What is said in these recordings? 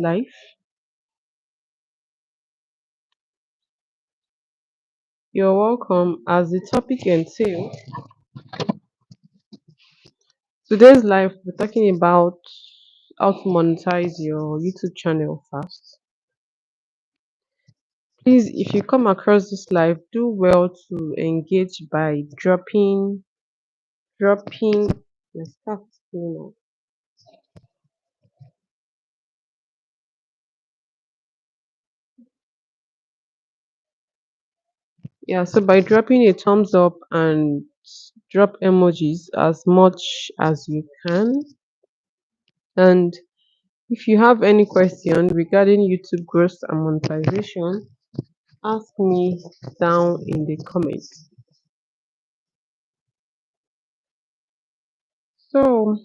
life. You're welcome. As the topic entails, today's life we're talking about how to monetize your YouTube channel first. Please, if you come across this live, do well to engage by dropping. Let's start. Yeah, so by dropping a thumbs up and drop emojis as much as you can. And if you have any question regarding YouTube growth and monetization, ask me down in the comments. So,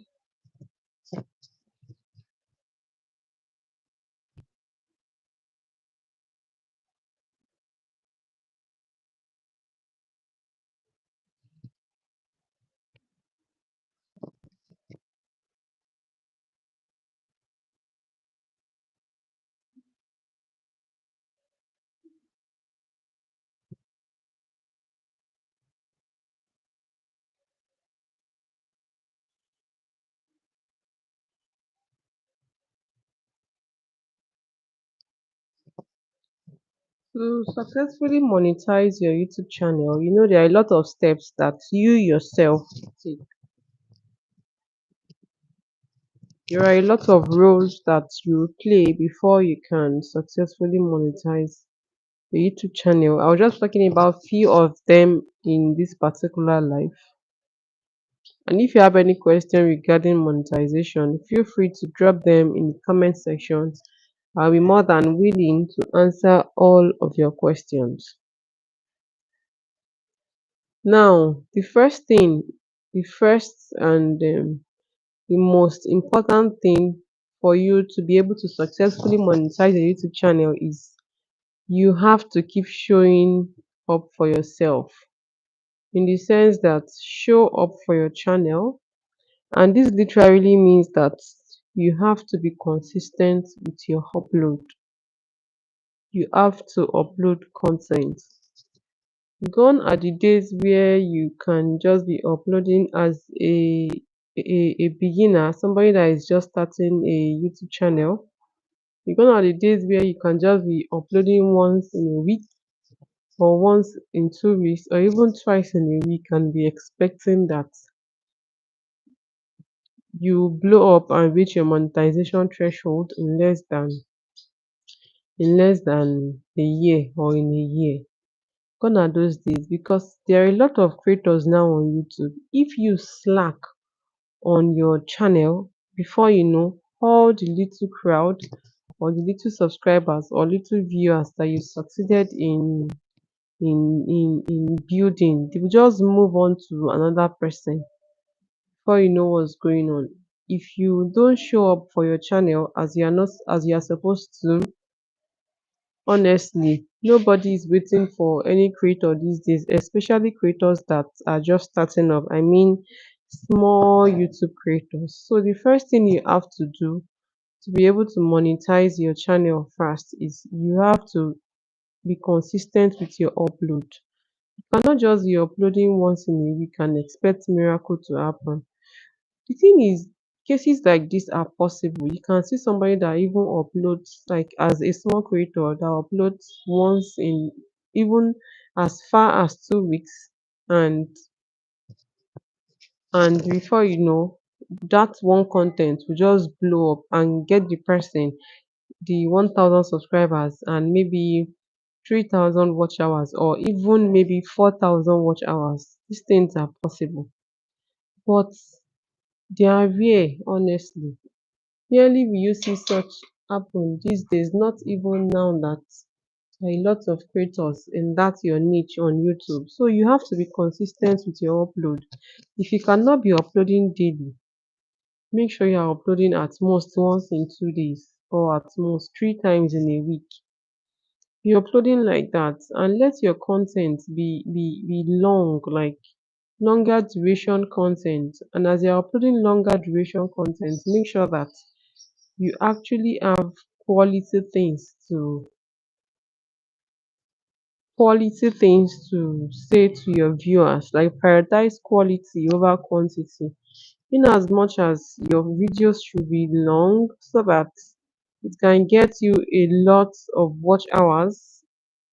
to successfully monetize your YouTube channel, there are a lot of steps that you yourself take. There are a lot of roles that you play before you can successfully monetize the YouTube channel. I was just talking about few of them in this particular life. And if you have any question regarding monetization, feel free to drop them in the comment section. I'll be more than willing to answer all of your questions. Now, the first and the most important thing for you to be able to successfully monetize a YouTube channel is you have to keep showing up for yourself, in the sense that show up for your channel. And this literally means that you have to be consistent with your upload. You have to upload content. Gone are the days where you can just be uploading as a beginner, somebody that is just starting a YouTube channel. Gone are the days where you can just be uploading once in a week or once in 2 weeks or even twice in a week and be expecting that you blow up and reach your monetization threshold in less than a year or in a year. Gone are those days because there are a lot of creators now on YouTube. If you slack on your channel, before you know, all the little crowd or the little subscribers or little viewers that you succeeded in building, they will just move on to another person before you know what's going on. If you don't show up for your channel as you are not as you are supposed to, honestly, nobody is waiting for any creator these days, especially creators that are just starting up. I mean, small YouTube creators. So the first thing you have to do to be able to monetize your channel fast is you have to be consistent with your upload. You cannot just be uploading once in a week and expect miracle to happen. The thing is, cases like this are possible. You can see somebody that even uploads, like as a small creator that uploads once in even as far as 2 weeks, and before you know, that one content will just blow up and get the person the 1,000 subscribers and maybe 3,000 watch hours or even maybe 4,000 watch hours. These things are possible, but they are rare, honestly. Rarely will you see such happen these days, not even now that there are a lot of creators in that your niche on YouTube. So you have to be consistent with your upload. If you cannot be uploading daily, make sure you are uploading at most once in 2 days or at most 3 times in a week. Be uploading like that and let your content be long, like longer duration content. And as you're uploading longer duration content, make sure that you actually have quality things to quality things to say to your viewers, like prioritize quality over quantity. In as much as your videos should be long so that it can get you a lot of watch hours,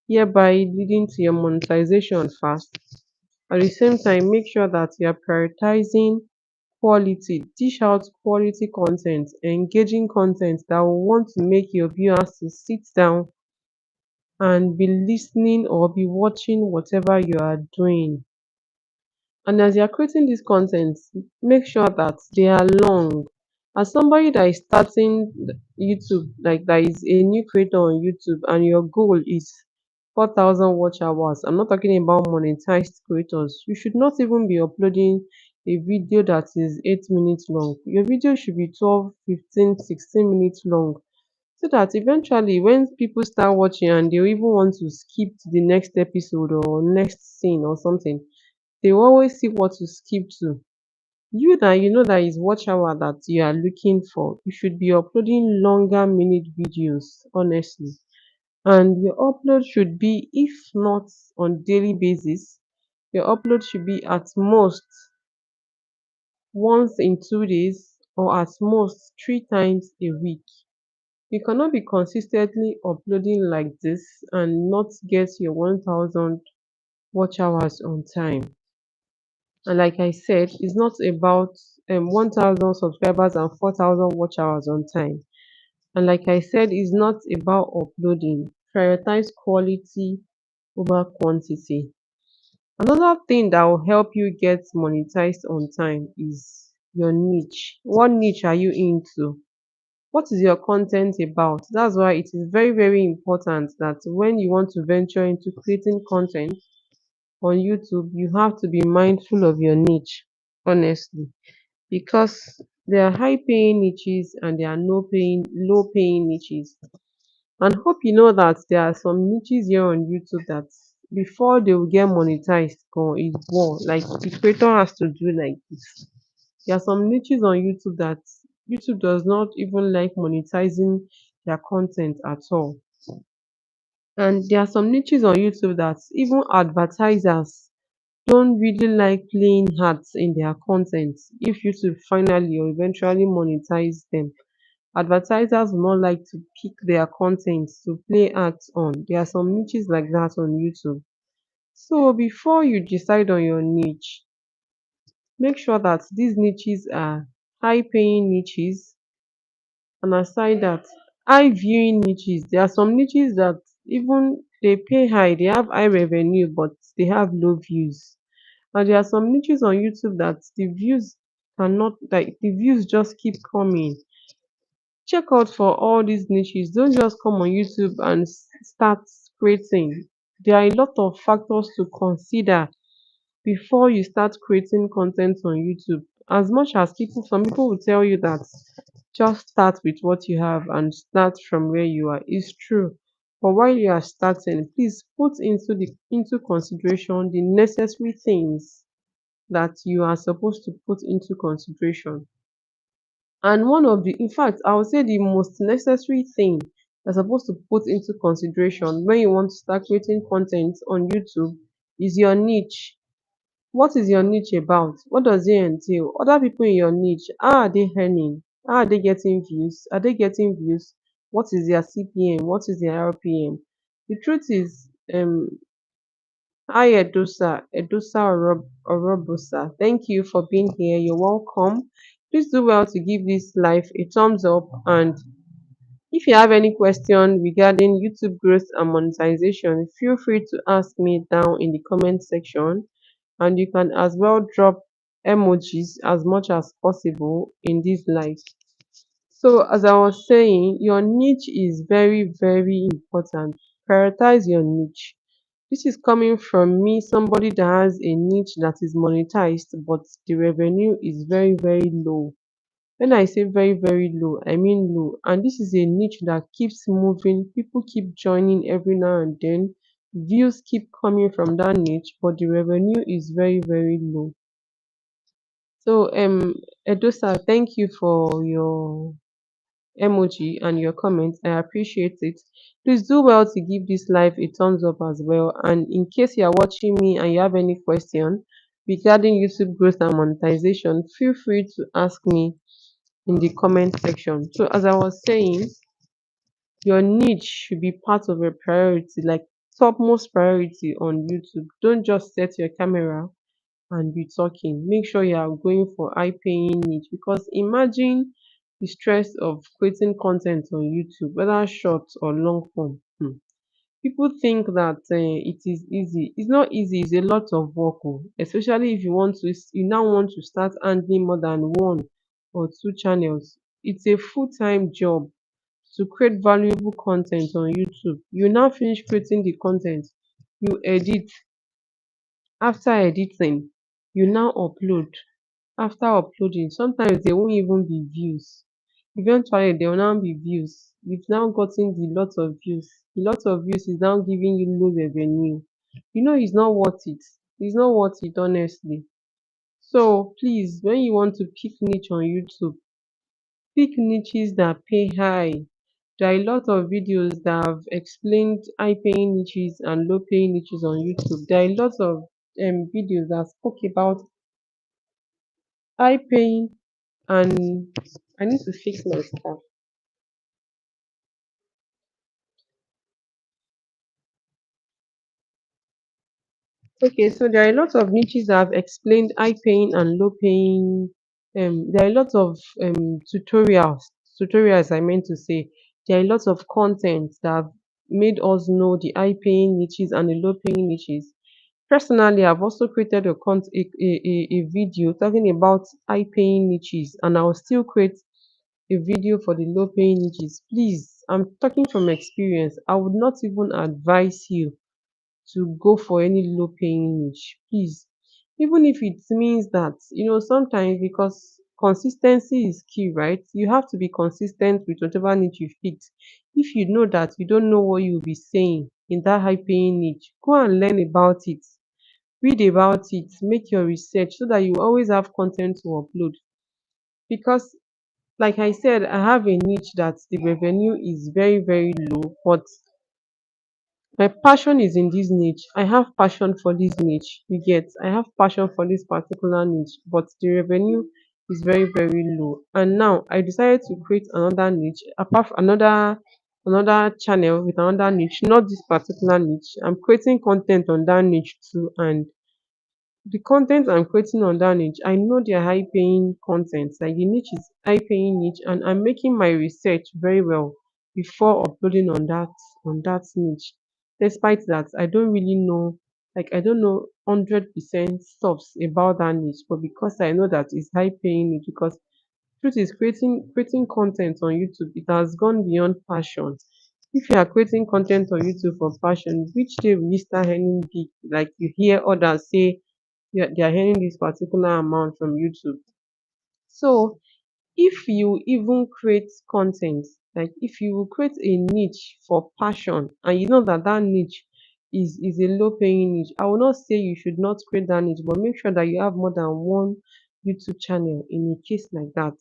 hereby leading to your monetization fast. At the same time, make sure that you are prioritizing quality. Dish out quality content, engaging content that will want to make your viewers to sit down and be listening or be watching whatever you are doing. And as you're creating this content, make sure that they are long. As somebody that is starting YouTube, like that is a new creator on YouTube, and your goal is 4,000 watch hours, I'm not talking about monetized creators. You should not even be uploading a video that is 8 minutes long. Your video should be 12, 15, 16 minutes long, so that eventually when people start watching and they even want to skip to the next episode or next scene or something, they will always see what to skip to. You that you know that is watch hour that you are looking for, you should be uploading longer minute videos, honestly. And your upload should be, if not on daily basis, your upload should be at most once in 2 days, or at most 3 times a week. You cannot be consistently uploading like this and not get your 1000 watch hours on time. And like I said, it's not about 1000 subscribers and 4000 watch hours on time. And like I said, it's not about uploading. Prioritize quality over quantity. Another thing that will help you get monetized on time is your niche. What niche are you into? What is your content about? That's why it is very, very important that when you want to venture into creating content on YouTube, you have to be mindful of your niche, honestly, because there are high paying niches and there are low paying niches. And hope you know that there are some niches here on YouTube that before they will get monetized, go is war. Like the creator has to do like this. There are some niches on YouTube that YouTube does not even like monetizing their content at all. And there are some niches on YouTube that even advertisers don't really like playing ads in their content. If YouTube finally or eventually monetize them, advertisers will not like to pick their content to play ads on. There are some niches like that on YouTube. So before you decide on your niche, make sure that these niches are high paying niches, and aside that, high viewing niches. There are some niches that even they pay high, they have high revenue, but they have low views. And there are some niches on YouTube that the views cannot, like the views just keep coming. Check out for all these niches. Don't just come on YouTube and start creating. There are a lot of factors to consider before you start creating content on YouTube. As much as some people will tell you that just start with what you have and start from where you are. It's true. But while you are starting, please put into consideration the necessary things that you are supposed to put into consideration. And one of the, in fact, I would say the most necessary thing you're supposed to put into consideration when you want to start creating content on YouTube is your niche. What is your niche about? What does it entail? Other people in your niche, how are they earning? How are they getting views? Are they getting views? What is their CPM? What is their RPM? The truth is, hi Edusa Orobusa. Thank you for being here. You're welcome. Please do well to give this live a thumbs up, and if you have any question regarding YouTube growth and monetization, feel free to ask me down in the comment section, and you can as well drop emojis as much as possible in this live. So as I was saying, your niche is very, very important. Prioritize your niche. This is coming from me, somebody that has a niche that is monetized, but the revenue is very, very low. When I say very, very low, I mean low. And this is a niche that keeps moving. People keep joining every now and then. Views keep coming from that niche, but the revenue is very, very low. So Edosa, thank you for your emoji and your comments. I appreciate it. Please do well to give this live a thumbs up as well. And in case you are watching me and you have any question regarding YouTube growth and monetization, feel free to ask me in the comment section. So as I was saying, your niche should be part of a priority, like topmost priority on YouTube. Don't just set your camera and be talking. Make sure you are going for high paying niche, because imagine the stress of creating content on YouTube, whether short or long form. People think that it is easy. It's not easy. It's a lot of work, oh, especially if you now want to start handling more than one or two channels. It's a full-time job to create valuable content on YouTube. You now finish creating the content, you edit. After editing, you now upload. After uploading, sometimes there won't even be views. Eventually, there will now be views. You've now gotten the lot of views. The lot of views is now giving you low revenue. You know it's not worth it. It's not worth it, honestly. So please, when you want to pick niche on YouTube, pick niches that pay high. There are a lot of videos that have explained high paying niches and low paying niches on YouTube. There are a lot of videos that spoke about high paying, and I need to fix my stuff. Okay, so there are a lot of niches that have explained high paying and low paying. There are a lot of tutorials I meant to say. There are a lot of content that have made us know the high paying niches and the low paying niches. Personally, I've also created a video talking about high paying niches, and I'll still create a video for the low paying niches. Please, I'm talking from experience. I would not even advise you to go for any low paying niche, please. Even if it means that, sometimes, because consistency is key, right? You have to be consistent with whatever niche you picked. If you know that you don't know what you'll be saying in that high paying niche, go and learn about it. Read about it, make your research so that you always have content to upload. Because, like I said, I have a niche that the revenue is very, very low, but my passion is in this niche. I have passion for this niche. You get, I have passion for this particular niche, but the revenue is very, very low. And now I decided to create another niche, apart from another channel with another niche, not this particular niche. I'm creating content on that niche too, and the content I'm creating on that niche, I know they're high paying content. Like the niche is high paying niche, and I'm making my research very well before uploading on that niche. Despite that, I don't really know, like I don't know 100% stuffs about that niche, but because I know that it's high paying niche, because truth is creating content on YouTube, it has gone beyond passion. If you are creating content on YouTube for passion, which day will you start earning big? Like you hear others say they are earning this particular amount from YouTube. So if you even create content, like if you create a niche for passion and you know that that niche is a low paying niche, I will not say you should not create that niche, but make sure that you have more than one YouTube channel in a case like that.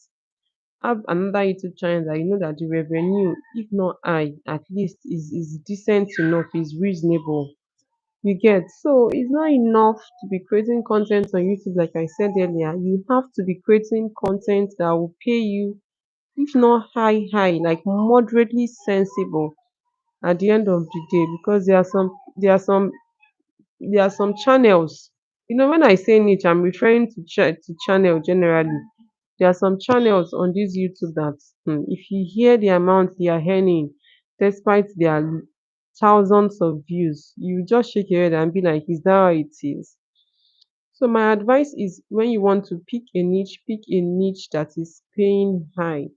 Have another YouTube channel that you know that the revenue, if not high, at least is decent enough, is reasonable. You get, so it's not enough to be creating content on YouTube, like I said earlier. You have to be creating content that will pay you, if not high, like moderately sensible at the end of the day. Because there are some channels. When I say niche, I'm referring to channel generally. There are some channels on this YouTube that, if you hear the amount they are earning, despite their thousands of views, you just shake your head and be like, is that how it is? So my advice is, when you want to pick a niche that is paying high.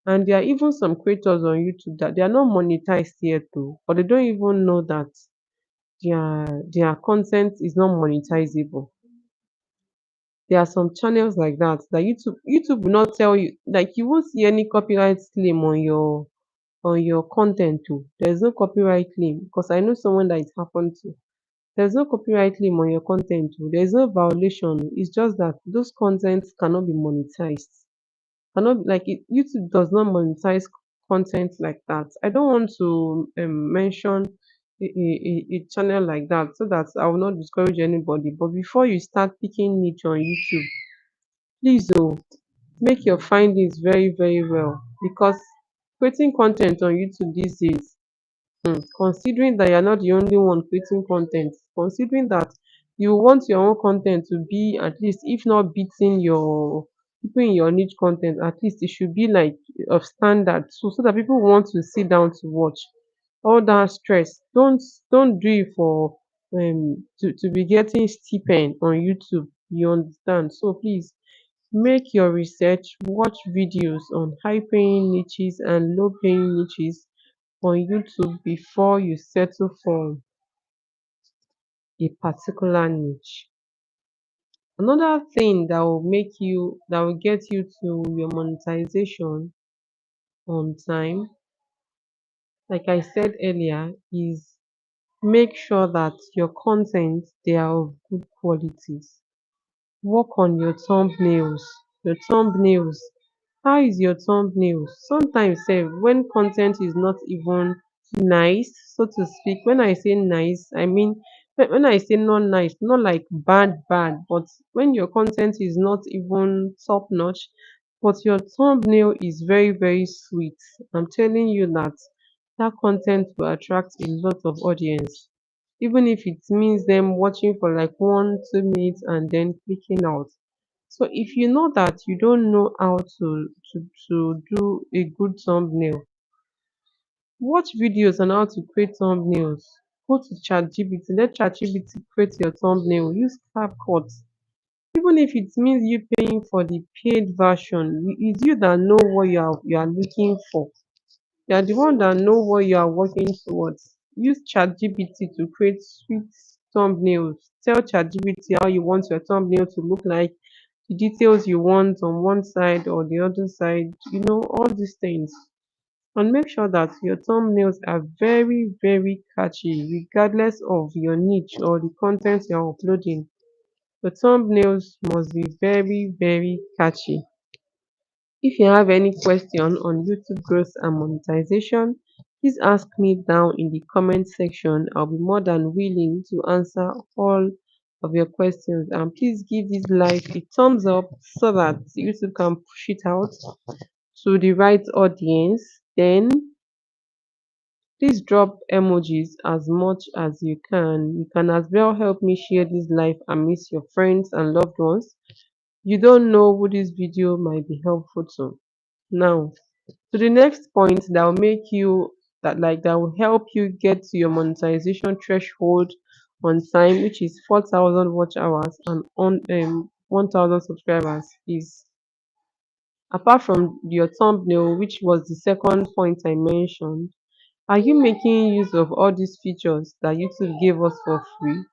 And there are even some creators on YouTube that they are not monetized yet though, but they don't even know that their content is not monetizable. There are some channels like that YouTube will not tell you, like you won't see any copyright claim on your content too. There's no copyright claim, because I know someone that it happened to. There's no copyright claim on your content too. There's no violation. It's just that those contents cannot be monetized. YouTube does not monetize content like that. I don't want to mention a channel like that so that I will not discourage anybody. But before you start picking niche on YouTube, please make your findings very, very well, because creating content on YouTube these days, considering that you're not the only one creating content, considering that you want your own content to be at least, if not beating your people in your niche content, at least it should be like of standard, so that people want to sit down to watch. All that stress, don't do it for to be getting stipend on YouTube. You understand? So please make your research, watch videos on high paying niches and low paying niches on YouTube before you settle for a particular niche. Another thing that will get you to your monetization on time, like I said earlier, is make sure that your content they are of good qualities. Work on your thumbnails. Your thumbnails. How is your thumbnails? Sometimes when content is not even nice, so to speak. When I say nice, I mean when I say not nice, not like bad, but when your content is not even top notch, but your thumbnail is very, very sweet. I'm telling you that that content will attract a lot of audience, even if it means them watching for like 1 2 minutes and then clicking out. So if you know that you don't know how to do a good thumbnail, watch videos on how to create thumbnails. Go to ChatGPT, let ChatGPT create your thumbnail. Use CapCut. Even if it means you paying for the paid version, it's you that know what you are looking for. You are the one that know what you are working towards. Use ChatGPT to create sweet thumbnails. Tell ChatGPT how you want your thumbnail to look like, the details you want on one side or the other side, all these things. And make sure that your thumbnails are very, very catchy, regardless of your niche or the content you're uploading. The thumbnails must be very, very catchy. If you have any question on YouTube growth and monetization, please ask me down in the comment section. I'll be more than willing to answer all of your questions. And please give this live a thumbs up so that YouTube can push it out to the right audience. Then please drop emojis as much as you can. You can as well help me share this live amidst your friends and loved ones. You don't know who this video might be helpful to. Now, to the next point that will make you that will help you get to your monetization threshold on time, which is 4,000 watch hours and on 1,000 subscribers, is apart from your thumbnail, which was the second point I mentioned. Are you making use of all these features that YouTube gave us for free?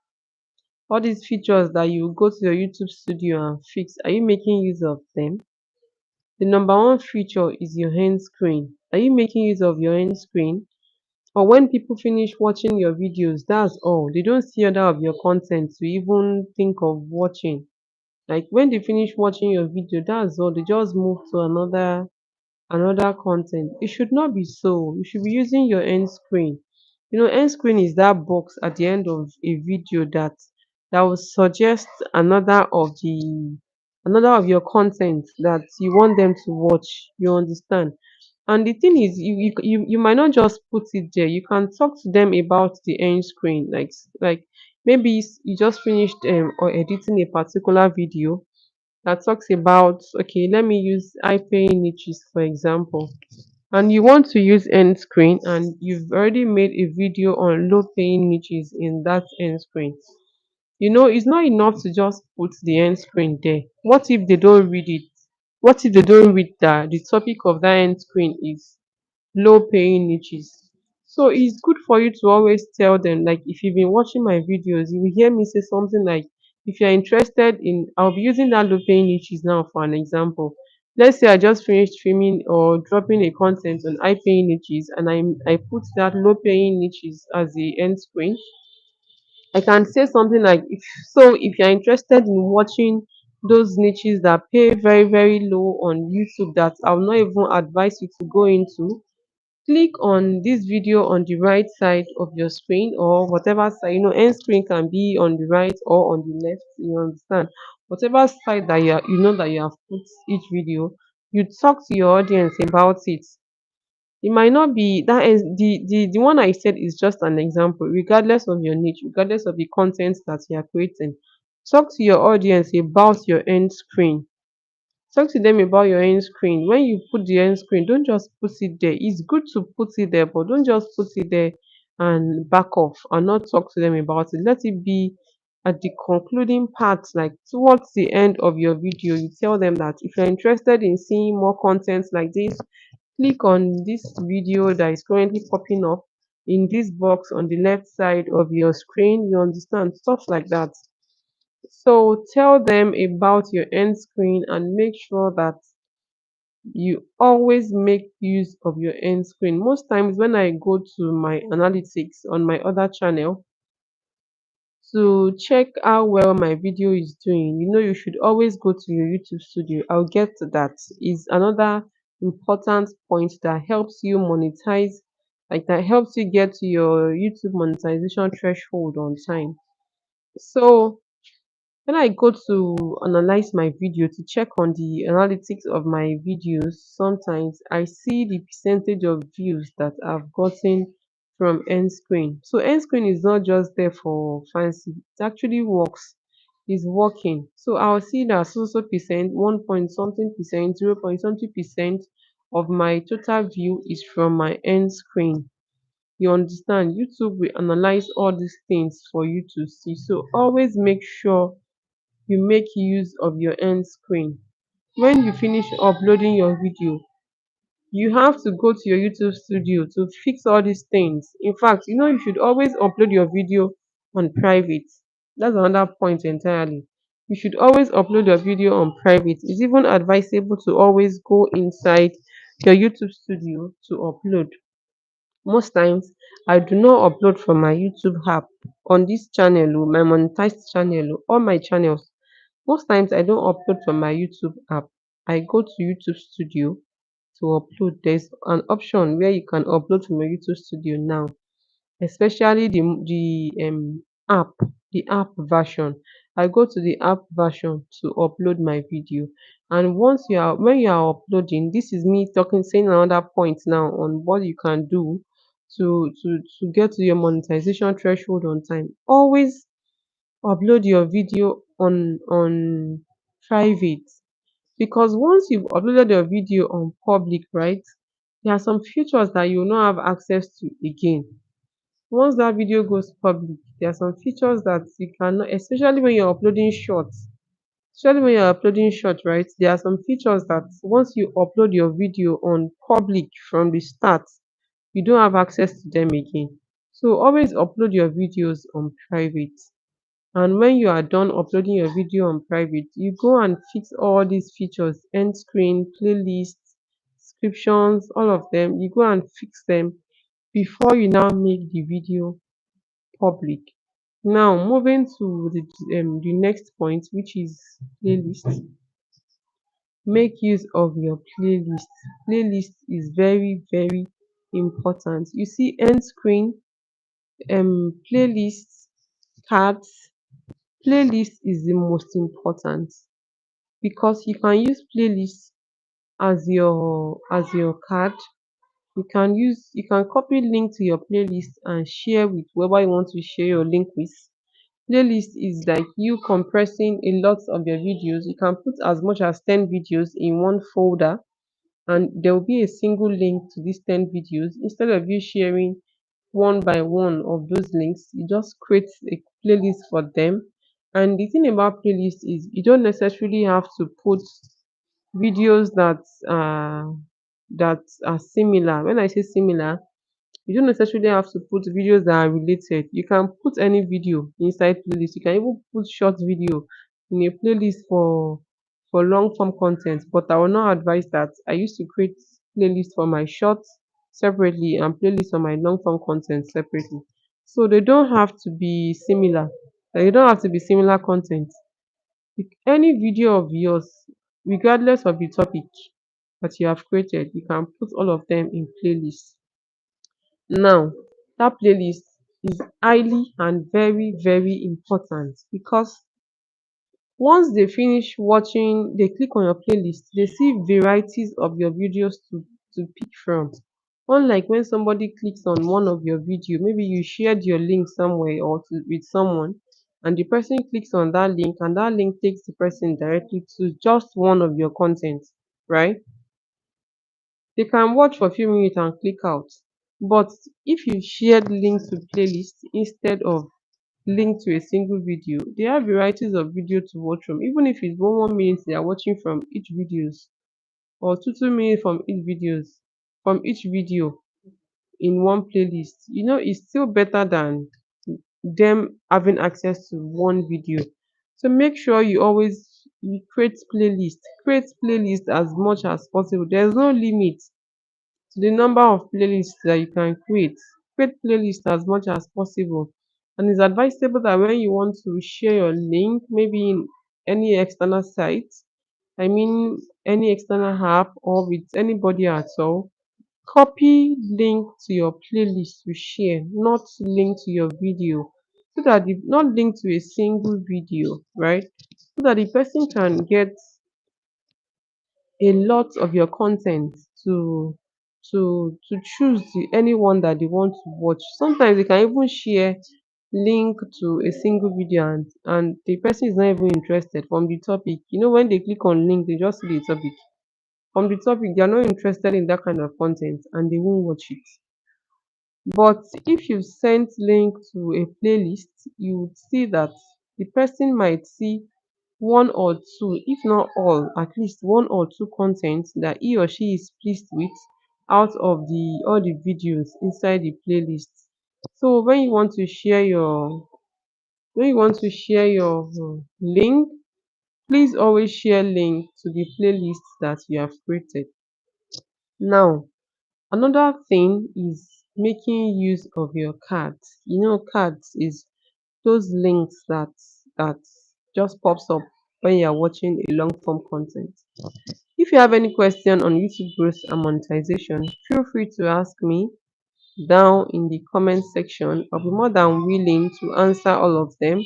All these features that you go to your YouTube studio and fix, are you making use of them? The number one feature is your end screen. Are you making use of your end screen? Or when people finish watching your videos, that's all. They don't see other of your content to even think of watching. Like when they finish watching your video, that's all. They just move to another content. It should not be so. You should be using your end screen. End screen is that box at the end of a video that will suggest another of your content that you want them to watch. You understand? And the thing is, you might not just put it there. You can talk to them about the end screen, like maybe you just finished or editing a particular video that talks about, okay, let me use high paying niches for example, and you want to use end screen and you've already made a video on low paying niches in that end screen. It's not enough to just put the end screen there. What if they don't read it? What if they don't read that the topic of that end screen is low paying niches? So it's good for you to always tell them, like if you've been watching my videos, you will hear me say something like, if you're interested in, I'll be using that low paying niches now for an example. Let's say I just finished filming or dropping a content on high paying niches and I put that low paying niches as the end screen. I can say something like, if you're interested in watching those niches that pay very, very low on YouTube that I'll not even advise you to go into, Click on this video on the right side of your screen, or whatever side, end screen can be on the right or on the left, you understand. Whatever side that that you have put each video, you talk to your audience about it. It might not be that is the one I said is just an example, regardless of your niche, regardless of the content that you are creating. Talk to your audience about your end screen. Talk to them about your end screen. When you put the end screen, don't just put it there. It's good to put it there, but don't just put it there and back off and not talk to them about it. Let it be at the concluding part, like towards the end of your video. You tell them that if you're interested in seeing more content like this, click on this video that is currently popping up in this box on the left side of your screen. You understand? Stuff like that. So tell them about your end screen and make sure that you always make use of your end screen. Most times when I go to my analytics on my other channel to check how well my video is doing, you should always go to your YouTube studio. I'll get to that. Is another important point that helps you monetize, like that helps you get to your YouTube monetization threshold on time. So when I go to analyze my video to check on the analytics of my videos, sometimes I see the percentage of views that I've gotten from end screen. So end screen is not just there for fancy, it actually works. It's working. So I'll see that so percent, 1 point something percent, 0 point something percent of my total view is from my end screen. You understand? YouTube will analyze all these things for you to see. So always make sure you make use of your end screen. When you finish uploading your video, you have to go to your YouTube studio to fix all these things. In fact, you should always upload your video on private. That's another point entirely. You should always upload your video on private. It's even advisable to always go inside your YouTube studio to upload. Most times, I do not upload from my YouTube app on this channel, my monetized channel, all my channels. Most times I don't upload from my YouTube app. I go to YouTube Studio to upload. There's an option where you can upload from your YouTube Studio now, especially the app, the app version. I go to the app version to upload my video. And when you are uploading, this is me talking saying another point now on what you can do to get to your monetization threshold on time. Always upload your video on private, because once you've uploaded your video on public, right, there are some features that you will not have access to again. Once that video goes public, there are some features that you cannot, especially when you're uploading shorts. Especially when you're uploading short, right? There are some features that once you upload your video on public from the start, you don't have access to them again. So always upload your videos on private. And when you are done uploading your video on private, you go and fix all these features, end screen, playlists, descriptions, all of them. You go and fix them before you now make the video public. Now, moving to the next point, which is playlist. Make use of your playlist. Playlist is very, very important. You see, end screen, playlists, cards. Playlist is the most important because you can use playlist as your card. You can copy link to your playlist and share with whoever you want to share your link with. Playlist is like you compressing a lot of your videos. You can put as much as 10 videos in one folder, and there will be a single link to these 10 videos. Instead of you sharing one by one of those links, you just create a playlist for them. And the thing about playlist is you don't necessarily have to put videos that are similar. When I say similar, you don't necessarily have to put videos that are related. You can put any video inside playlist. You can even put short video in a playlist for long form content. But I will not advise that. I used to create playlist for my shorts separately and playlist for my long form content separately. So they don't have to be similar. They don't have to be similar content. Any video of yours, regardless of the topic that you have created, you can put all of them in playlist. Now, that playlist is highly and very, very important because once they finish watching, they click on your playlist, they see varieties of your videos to pick from. Unlike when somebody clicks on one of your video, maybe you shared your link somewhere or with someone, and the person clicks on that link, and that link takes the person directly to just one of your content, right? They can watch for a few minutes and click out. But if you shared links to playlist instead of link to a single video, they have varieties of video to watch from. Even if it's 1 minute they are watching from each videos, or 2 minutes from each video in one playlist, it's still better than them having access to one video. So make sure you create playlist as much as possible. There's no limit to the number of playlists that you can create. Create playlist as much as possible. And it's advisable that when you want to share your link, maybe in any external site, I mean any external app or with anybody at all, copy link to your playlist to share, not link to your video. So that not link to a single video, right? So that the person can get a lot of your content to choose anyone that they want to watch. Sometimes they can even share link to a single video, and the person is not even interested from the topic. When they click on link, they just see the topic. From the topic, they are not interested in that kind of content and they won't watch it. But if you send link to a playlist, you would see that the person might see one or two, if not all, at least one or two contents that he or she is pleased with out of the all the videos inside the playlist. So when you want to share your link, please always share link to the playlist that you have created. Now, another thing is making use of your cards. Cards is those links that just pops up when you're watching a long form content. If you have any question on YouTube growth and monetization, feel free to ask me down in the comment section. I'll be more than willing to answer all of them.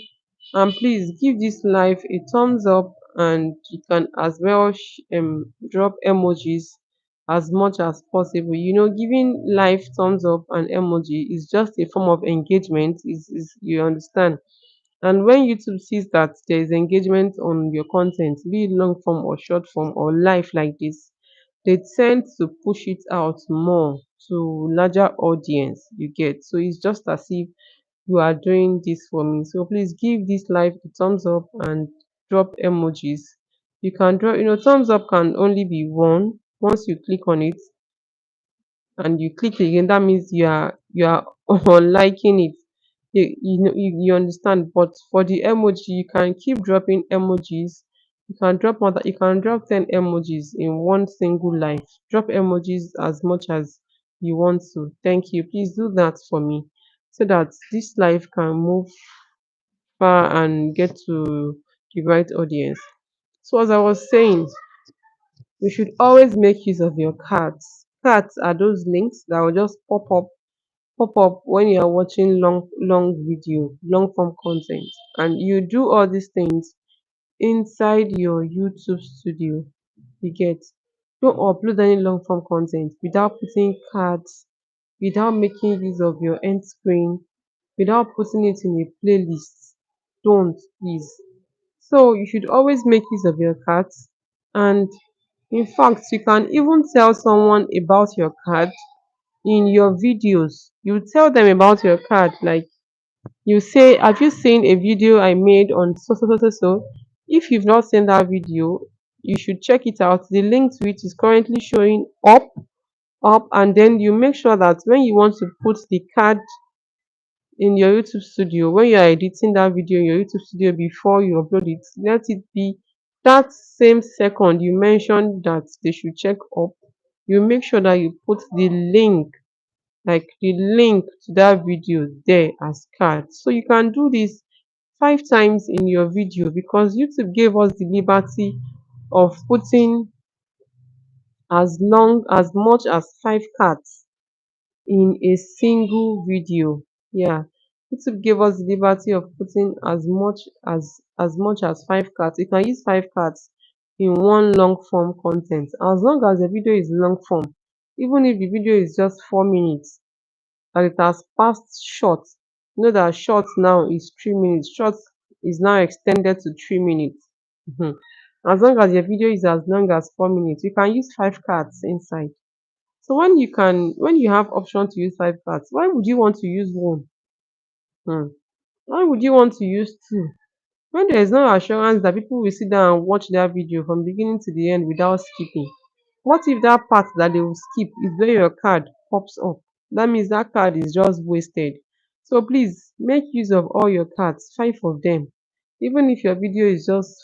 And please give this live a thumbs up, and you can as well drop emojis as much as possible. Giving live thumbs up and emoji is just a form of engagement, is you understand. And when YouTube sees that there is engagement on your content, be it long form or short form or live like this, they tend to push it out more to larger audience, you get. So it's just as if you are doing this for me. So please give this live a thumbs up and drop emojis. You can drop, thumbs up can only be one. Once you click on it and you click again, that means you are on liking it. You understand. But for the emoji, you can keep dropping emojis. You can drop 10 emojis in one single life. Drop emojis as much as you want to. Thank you. Please do that for me so that this life can move far and get to the right audience. So as I was saying, you should always make use of your cards. Cards are those links that will just pop up when you are watching long video, long form content. And you do all these things inside your YouTube studio. You get. Don't upload any long form content without putting cards, without making use of your end screen, without putting it in a playlist. Don't, please. So you should always make use of your cards. And in fact, you can even tell someone about your card in your videos. You tell them about your card, like you say, have you seen a video I made on so so so so so? If you've not seen that video, you should check it out. The link to it is currently showing up, and then you make sure that when you want to put the card in your YouTube studio, when you are editing that video in your YouTube studio before you upload it, let it be that same second you mentioned that they should check up. You make sure that you put the link to that video there as card. So you can do this 5 times in your video because YouTube gave us the liberty of putting as much as 5 cards in a single video. Yeah. YouTube gave us the liberty of putting as much as 5 cards. You can use 5 cards in one long form content. As long as the video is long form, even if the video is just 4 minutes, and it has passed short. You know that short now is 3 minutes. Short is now extended to 3 minutes. Mhm. As long as your video is as long as 4 minutes, you can use 5 cards inside. So when you have option to use 5 cards, why would you want to use one? Hmm. Why would you want to use two? When there is no assurance that people will sit down and watch that video from beginning to the end without skipping. What if that part that they will skip is where your card pops up? That means that card is just wasted. So please make use of all your cards, 5 of them. Even if your video is just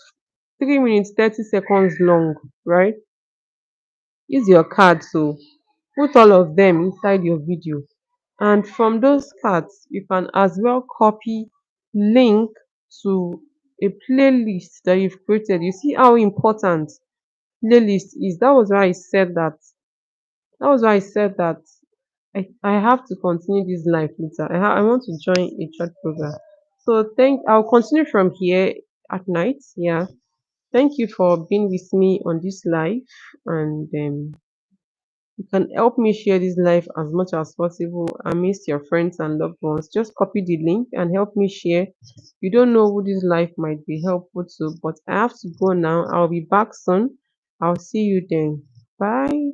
3 minutes, 30 seconds long, right? Use your card to put all of them inside your video. And from those cards, you can as well copy link to a playlist that you've created. You see how important playlist is. That was why I said that I have to continue this life later. I want to join a church program. So I'll continue from here at night. Yeah. Thank you for being with me on this live, and you can help me share this live as much as possible amidst your friends and loved ones. Just copy the link and help me share. You don't know who this live might be helpful to, but I have to go now. I'll be back soon. I'll see you then. Bye.